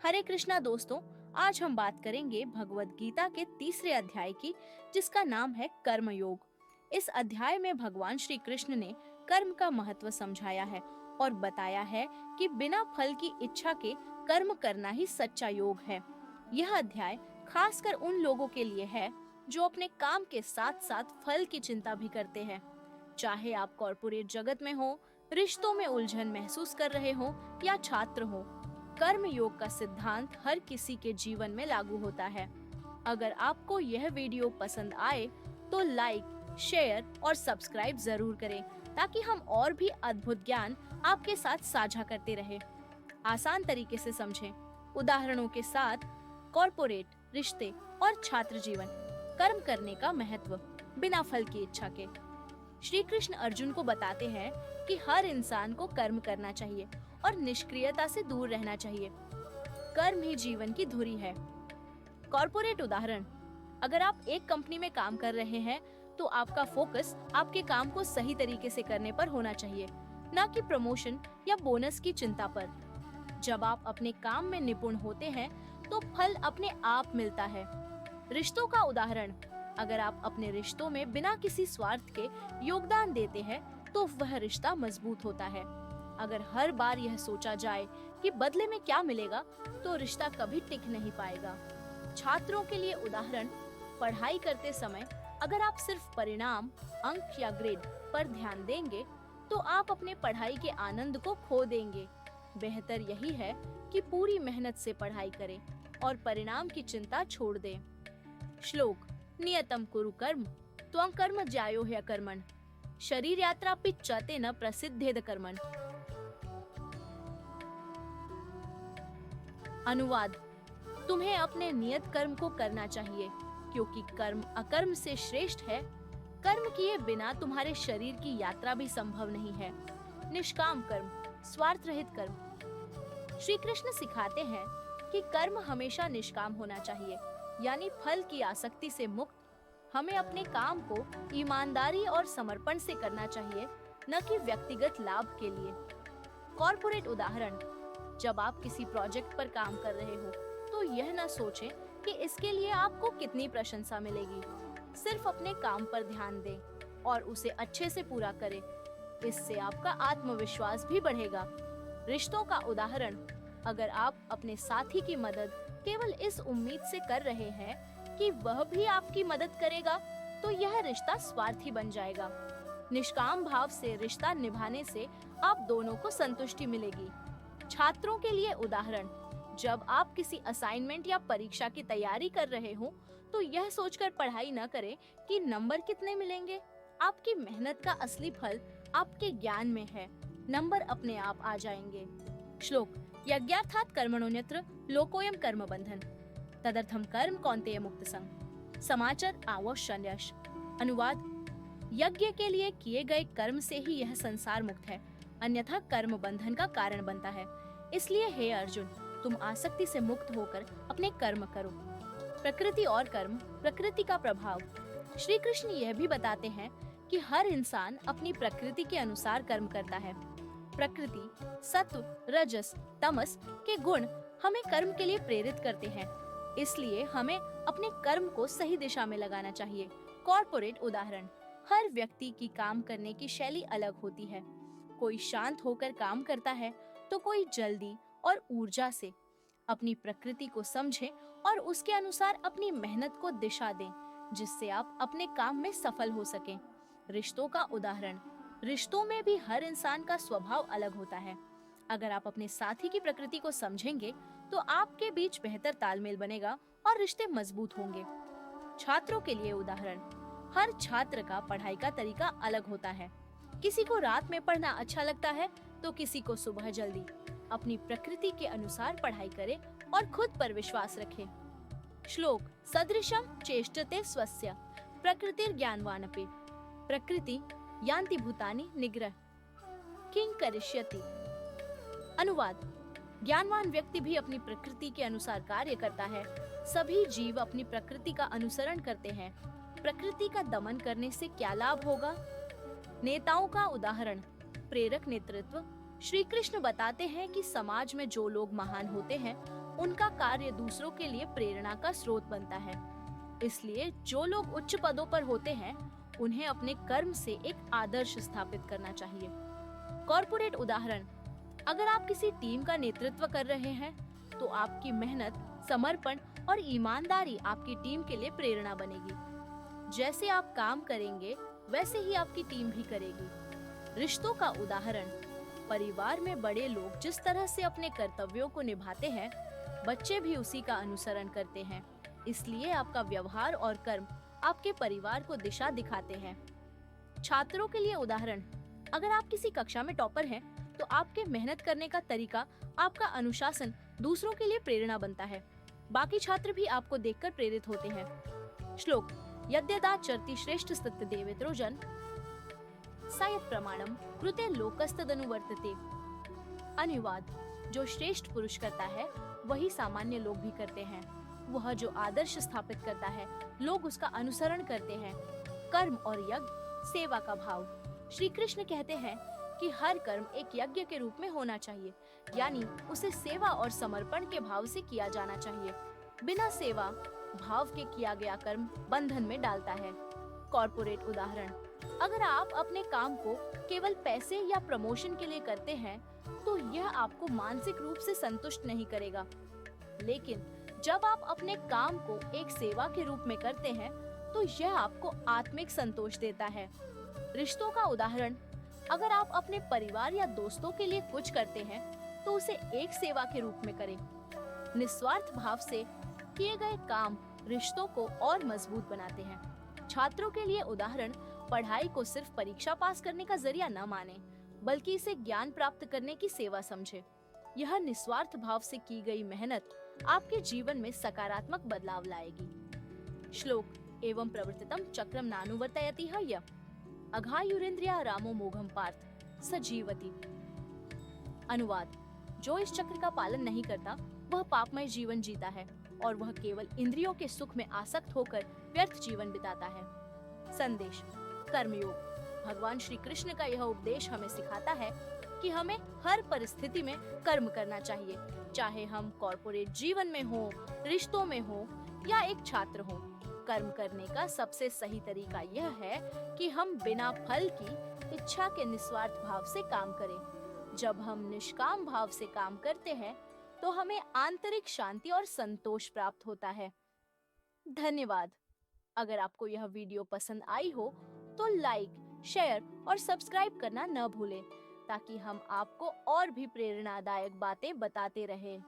हरे कृष्णा दोस्तों, आज हम बात करेंगे भगवत गीता के तीसरे अध्याय की, जिसका नाम है कर्म योग। इस अध्याय में भगवान श्री कृष्ण ने कर्म का महत्व समझाया है और बताया है कि बिना फल की इच्छा के कर्म करना ही सच्चा योग है। यह अध्याय खासकर उन लोगों के लिए है जो अपने काम के साथ साथ फल की चिंता भी करते हैं। चाहे आप कॉरपोरेट जगत में हो, रिश्तों में उलझन महसूस कर रहे हो या छात्र हो, कर्म योग का सिद्धांत हर किसी के जीवन में लागू होता है। अगर आपको यह वीडियो पसंद आए तो लाइक, शेयर और सब्सक्राइब जरूर करें ताकि हम और भी अद्भुत ज्ञान आपके साथ साझा करते रहे। आसान तरीके से समझें, उदाहरणों के साथ कॉरपोरेट, रिश्ते और छात्र जीवन, कर्म करने का महत्व बिना फल की इच्छा के। श्री कृष्ण अर्जुन को बताते हैं कि हर इंसान को कर्म करना चाहिए और निष्क्रियता से दूर रहना चाहिए। कर्म ही जीवन की धुरी है। कॉर्पोरेट उदाहरण, अगर आप एक कंपनी में काम कर रहे हैं तो आपका फोकस आपके काम को सही तरीके से करने पर होना चाहिए, न कि प्रमोशन या बोनस की चिंता पर। जब आप अपने काम में निपुण होते हैं तो फल अपने आप मिलता है। रिश्तों का उदाहरण, अगर आप अपने रिश्तों में बिना किसी स्वार्थ के योगदान देते हैं तो वह रिश्ता मजबूत होता है। अगर हर बार यह सोचा जाए कि बदले में क्या मिलेगा तो रिश्ता कभी टिक नहीं पाएगा। छात्रों के लिए उदाहरण, पढ़ाई करते समय अगर आप सिर्फ परिणाम, अंक या ग्रेड पर ध्यान देंगे तो आप अपने पढ़ाई के आनंद को खो देंगे। बेहतर यही है कि पूरी मेहनत से पढ़ाई करें और परिणाम की चिंता छोड़ दें। श्लोक, नियतम कुरु कर्म त्वं कर्म ज्यायो ह्यकर्मण शरीर यात्रा पिच्चते न प्रसिद्धेद कर्मण। अनुवाद, तुम्हें अपने नियत कर्म को करना चाहिए क्योंकि कर्म अकर्म से श्रेष्ठ है। कर्म किए बिना तुम्हारे शरीर की यात्रा भी संभव नहीं है। निष्काम कर्म, स्वार्थ रहित कर्म। श्री कृष्ण सिखाते हैं कि कर्म हमेशा निष्काम होना चाहिए, यानी फल की आसक्ति से मुक्त। हमें अपने काम को ईमानदारी और समर्पण से करना चाहिए, न कि व्यक्तिगत लाभ के लिए। कॉर्पोरेट उदाहरण, जब आप किसी प्रोजेक्ट पर काम कर रहे हो तो यह न सोचें कि इसके लिए आपको कितनी प्रशंसा मिलेगी। सिर्फ अपने काम पर ध्यान दें और उसे अच्छे से पूरा करें। इससे आपका आत्मविश्वास भी बढ़ेगा। रिश्तों का उदाहरण, अगर आप अपने साथी की मदद केवल इस उम्मीद से कर रहे हैं कि वह भी आपकी मदद करेगा तो यह रिश्ता स्वार्थी बन जाएगा। निष्काम भाव से रिश्ता निभाने से आप दोनों को संतुष्टि मिलेगी। छात्रों के लिए उदाहरण, जब आप किसी असाइनमेंट या परीक्षा की तैयारी कर रहे हो तो यह सोचकर पढ़ाई न करें कि नंबर कितने मिलेंगे। आपकी मेहनत का असली फल आपके ज्ञान में है। नंबर अपने आप आ जाएंगे। श्लोक, यज्ञार्थात् कर्मणोऽन्यत्र लोकोऽयं कर्म बंधन तदर्थम कर्म कौन्तेय मुक्त संग समाचर आवश्यन्यश। अनुवाद, यज्ञ के लिए किए गए कर्म से ही यह संसार मुक्त है, अन्यथा कर्म बंधन का कारण बनता है। इसलिए हे अर्जुन, तुम आसक्ति से मुक्त होकर अपने कर्म करो। प्रकृति और कर्म, प्रकृति का प्रभाव। श्री कृष्ण यह भी बताते हैं कि हर इंसान अपनी प्रकृति के अनुसार कर्म करता है। प्रकृति, सत्व, रजस, तमस के गुण हमें कर्म के लिए प्रेरित करते हैं, इसलिए हमें अपने कर्म को सही दिशा में लगाना चाहिए। कॉर्पोरेट उदाहरण, हर व्यक्ति की काम करने की शैली अलग होती है। कोई शांत होकर काम करता है तो कोई जल्दी और ऊर्जा से। अपनी प्रकृति को समझें और उसके अनुसार अपनी मेहनत को दिशा दें, जिससे आप अपने काम में सफल हो सकें। रिश्तों का उदाहरण, रिश्तों में भी हर इंसान का स्वभाव अलग होता है। अगर आप अपने साथी की प्रकृति को समझेंगे तो आपके बीच बेहतर तालमेल बनेगा और रिश्ते मजबूत होंगे। छात्रों के लिए उदाहरण, हर छात्र का पढ़ाई का तरीका अलग होता है। किसी को रात में पढ़ना अच्छा लगता है तो किसी को सुबह जल्दी। अपनी प्रकृति के अनुसार पढ़ाई करें और खुद पर विश्वास रखें। श्लोक, सदृशम चेष्टते स्वस्य प्रकृतिर्ज्ञानवानपि प्रकृति यान्ति भूतानि निग्रह किं करिष्यति। अनुवाद, ज्ञानवान व्यक्ति भी अपनी प्रकृति के अनुसार कार्य करता है। सभी जीव अपनी प्रकृति का अनुसरण करते हैं। प्रकृति का दमन करने से क्या लाभ होगा। नेताओं का उदाहरण, प्रेरक नेतृत्व। श्री कृष्ण बताते हैं कि समाज में जो लोग महान होते हैं उनका कार्य दूसरों के लिए प्रेरणा का स्रोत बनता है। इसलिए जो लोग उच्च पदों पर होते हैं, उन्हें अपने कर्म से एक आदर्श स्थापित करना चाहिए। कॉर्पोरेट उदाहरण: अगर आप किसी टीम का नेतृत्व कर रहे हैं, तो आपकी मेहनत, समर्पण और ईमानदारी आपकी टीम के लिए प्रेरणा बनेगी। जैसे आप काम करेंगे, वैसे ही आपकी टीम भी करेगी। रिश्तों का उदाहरण: परिवार में बड़े लोग जिस तरह से अपने कर्तव्यों को निभाते हैं, बच्चे भी उसी का अनुसरण करते हैं। इसलिए आपका व्यवहार और कर्म आपके परिवार को दिशा दिखाते हैं। छात्रों के लिए उदाहरण: अगर आप किसी कक्षा में टॉपर हैं, तो आपके मेहनत करने का तरीका, आपका अनुशासन दूसरों के लिए प्रेरणा बनता है। बाकी छात्र भी आपको देखकर प्रेरित होते हैं। श्लोक: यद्यदा चरति श्रेष्ठ सत्य देवेत्रो जन सायत प्रमाणम कृते लोकस्तदनुवर्तते। अनुवाद: जो श्रेष्ठ पुरुष करता है, वही सामान्य लोग भी करते हैं। वह जो आदर्श स्थापित करता है, लोग उसका अनुसरण करते हैं। कर्म और यज्ञ, सेवा का भाव। श्री कृष्ण कहते हैं कि हर कर्म एक यज्ञ के रूप में होना चाहिए, यानी उसे सेवा और समर्पण के भाव से किया जाना चाहिए। बिना सेवा भाव के किया गया कर्म बंधन में डालता है। कॉर्पोरेट उदाहरण: अगर आप अपने काम को केवल पैसे या प्रमोशन के लिए करते हैं, तो यह आपको मानसिक रूप से संतुष्ट नहीं करेगा। लेकिन जब आप अपने काम को एक सेवा के रूप में करते हैं, तो यह आपको आत्मिक संतोष देता है। रिश्तों का उदाहरण: अगर आप अपने परिवार या दोस्तों के लिए कुछ करते हैं, तो उसे एक सेवा के रूप में करें। निस्वार्थ भाव से किए गए काम रिश्तों को और मजबूत बनाते हैं। छात्रों के लिए उदाहरण: पढ़ाई को सिर्फ परीक्षा पास करने का जरिया न माने, बल्कि इसे ज्ञान प्राप्त करने की सेवा समझे। यह निस्वार्थ भाव से की गई मेहनत आपके जीवन में सकारात्मक बदलाव लाएगी। श्लोक: एवं प्रवर्तितम चक्रम नानुवर्तयति ह्य अघायुरिंद्रिया रामो मोघम पार्थ सजीवति। अनुवाद: जो इस चक्र का पालन नहीं करता, वह पापमय जीवन जीता है और वह केवल इंद्रियों के सुख में आसक्त होकर व्यर्थ जीवन बिताता है। संदेश: कर्मयोग। भगवान श्री कृष्ण का यह उपदेश हमें सिखाता है कि हमें हर परिस्थिति में कर्म करना चाहिए, चाहे हम कॉर्पोरेट जीवन में हो, रिश्तों में हो या एक छात्र हो। कर्म करने का सबसे सही तरीका यह है कि हम बिना फल की इच्छा के निस्वार्थ भाव से काम करें। जब हम निष्काम भाव से काम करते हैं, तो हमें आंतरिक शांति और संतोष प्राप्त होता है। धन्यवाद। अगर आपको यह वीडियो पसंद आई हो, तो लाइक, शेयर और सब्सक्राइब करना न भूलें, ताकि हम आपको और भी प्रेरणादायक बातें बताते रहें।